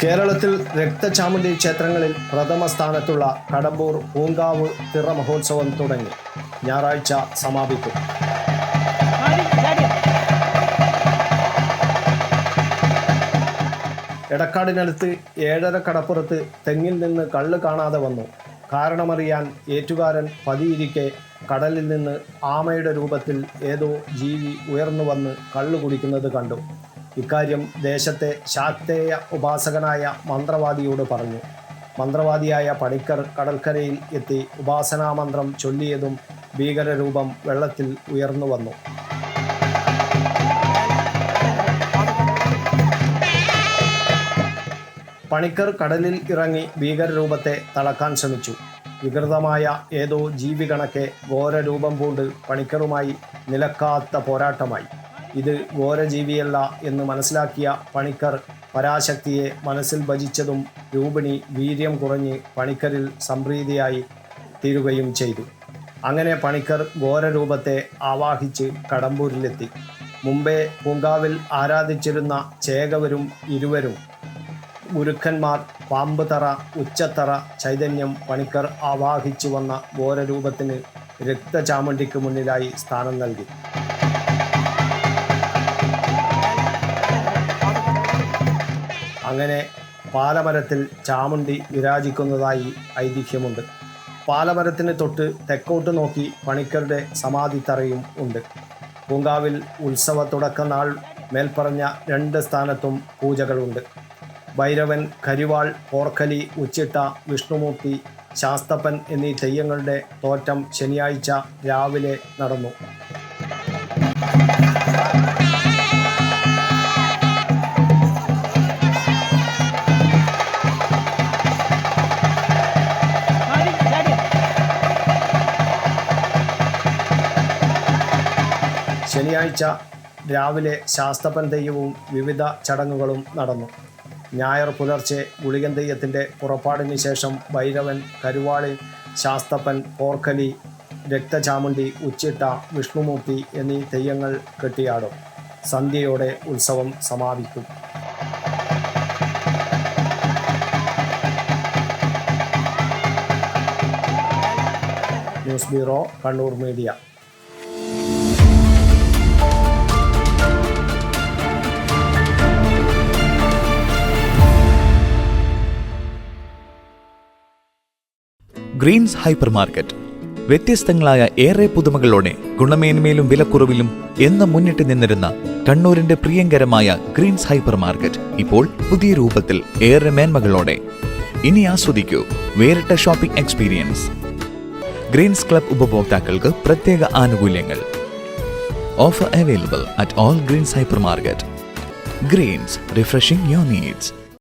കേരളത്തിൽ രക്തചാമുണ്ഡി ക്ഷേത്രങ്ങളിൽ പ്രഥമ സ്ഥാനത്തുള്ള കടമ്പൂർ പൂങ്കാവ് തിറ മഹോത്സവം തുടങ്ങി. ഞായറാഴ്ച സമാപിക്കും. എടക്കാടിനടുത്ത് 7:30 കടപ്പുറത്ത് തെങ്ങിൽ നിന്ന് കള്ള് കാണാതെ വന്നു. കാരണമറിയാൻ ഏറ്റുകാരൻ പതിയിരിക്കെ കടലിൽ നിന്ന് ആമയുടെ രൂപത്തിൽ ഏതോ ജീവി ഉയർന്നു വന്ന് കള്ളു കുടിക്കുന്നത് കണ്ടു. ഇക്കാര്യം ദേശത്തെ ശാക്തേയ ഉപാസകനായ മന്ത്രവാദിയോട് പറഞ്ഞു. മന്ത്രവാദിയായ പണിക്കർ കടൽക്കരയിൽ എത്തി ഉപാസനാമന്ത്രം ചൊല്ലിയതും ഭീകരരൂപം വെള്ളത്തിൽ ഉയർന്നു വന്നു. പണിക്കർ കടലിൽ ഇറങ്ങി ഭീകരരൂപത്തെ തളക്കാൻ ശ്രമിച്ചു. വികൃതമായ ഏതോ ജീവി കണക്കെ ഘോരരൂപം പൂണ്ട് പണിക്കറുമായി നിലക്കാത്ത പോരാട്ടമായി. ഇത് ഘോരജീവിയല്ല എന്ന് മനസ്സിലാക്കിയ പണിക്കർ പരാശക്തിയെ മനസ്സിൽ ഭജിച്ചതും രൂപിണി വീര്യം കുറഞ്ഞ് പണിക്കരിൽ സംപ്രീതിയായി തീരുകയും ചെയ്തു. അങ്ങനെ പണിക്കർ ഘോരരൂപത്തെ ആവാഹിച്ച് കടമ്പൂരിലെത്തി. മുമ്പേ പൂങ്കാവിൽ ആരാധിച്ചിരുന്ന ചേകവരും ഇരുവരും ഗുരുക്കന്മാർ പാമ്പുതറ ഉച്ചത്തറ ചൈതന്യം പണിക്കർ ആവാഹിച്ചു വന്ന ഘോരരൂപത്തിന് രക്തചാമുണ്ഡിക്ക് മുന്നിലായി സ്ഥാനം നൽകി. അങ്ങനെ പാലമരത്തിൽ ചാമുണ്ഡി വിരാജിക്കുന്നതായി ഐതിഹ്യമുണ്ട്. പാലമരത്തിന് തൊട്ട് തെക്കോട്ട് നോക്കി പണിക്കരുടെ സമാധിത്തറയും ഉണ്ട്. പൂങ്കാവിൽ ഉത്സവ തുടക്കനാൾ മേൽപ്പറഞ്ഞ 2 സ്ഥാനത്തും പൂജകളുണ്ട്. ഭൈരവൻ, കരിവാൾ, പോർക്കലി, ഉച്ചിട്ട, വിഷ്ണുമൂർത്തി, ശാസ്തപ്പൻ എന്നീ തെയ്യങ്ങളുടെ തോറ്റം ശനിയാഴ്ച രാവിലെ നടന്നു. ശനിയാഴ്ച രാവിലെ ശാസ്തപ്പൻ തെയ്യവും വിവിധ ചടങ്ങുകളും നടന്നു. ഞായർ പുലർച്ചെ ഗുളികൻ തെയ്യത്തിൻ്റെ പുറപ്പാടിന് ശേഷം ഭൈരവൻ, കരുവാളി, ശാസ്തപ്പൻ, പോർക്കലി, രക്തചാമുണ്ഡി, ഉച്ചിട്ട, വിഷ്ണുമൂർത്തി എന്നീ തെയ്യങ്ങൾ കെട്ടിയാടും. സന്ധ്യയോടെ ഉത്സവം സമാപിക്കും. News bureau, Kannur media. Greens hypermarket വ്യത്യസ്തങ്ങളായ ഏറെ പുതുമകളോടെ ഗുണമേന്മയിലും വിലക്കുറവിലും എന്ന് മുന്നിട്ട് നിന്നിരുന്ന കണ്ണൂരിന്റെ പ്രിയങ്കരമായ ഗ്രീൻസ് ഹൈപ്പർ മാർക്കറ്റ് ഇപ്പോൾ പുതിയ രൂപത്തിൽ ഏറെ മേന്മകളോടെ. ഇനി ആസ്വദിക്കൂ വേറിട്ട ഷോപ്പിംഗ് എക്സ്പീരിയൻസ്. ഗ്രീൻസ് ക്ലബ് ഉപഭോക്താക്കൾക്ക് പ്രത്യേക ആനുകൂല്യങ്ങൾ. Offer available at all Greens hypermarket. Greens, refreshing your needs.